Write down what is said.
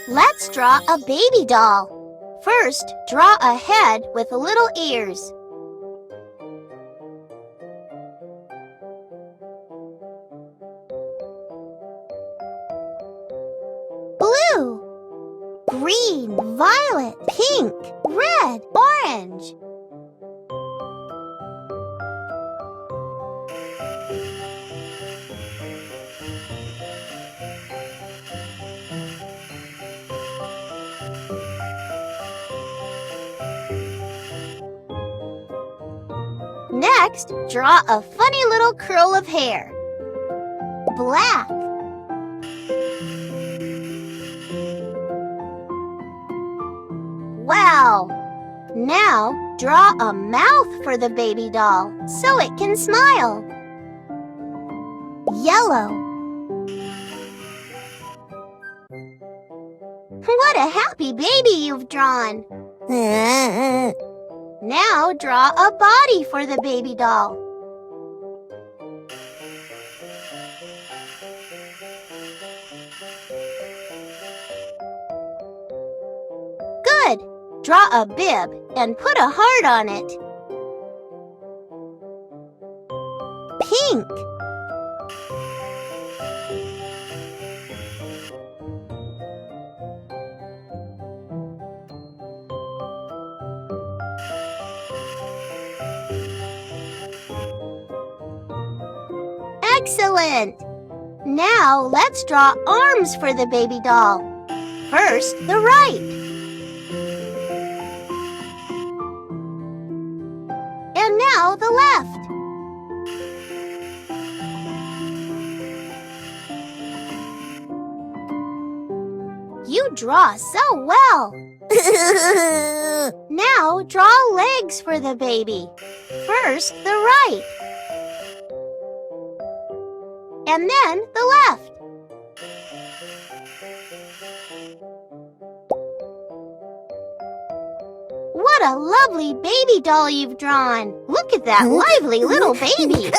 Let's draw a baby doll. First, draw a head with little ears. Blue, green, violet, pink, red, orange. Next, draw a funny little curl of hair. Black. Wow! Now, draw a mouth for the baby doll so it can smile. Yellow. What a happy baby you've drawn! Now draw a body for the baby doll. Good! Draw a bib and put a heart on it. Pink. Excellent! Now let's draw arms for the baby doll. First, the right. And now the left. You draw so well. Now draw legs for the baby. First, the right. And then the left. What a lovely baby doll you've drawn. Look at that lively little baby.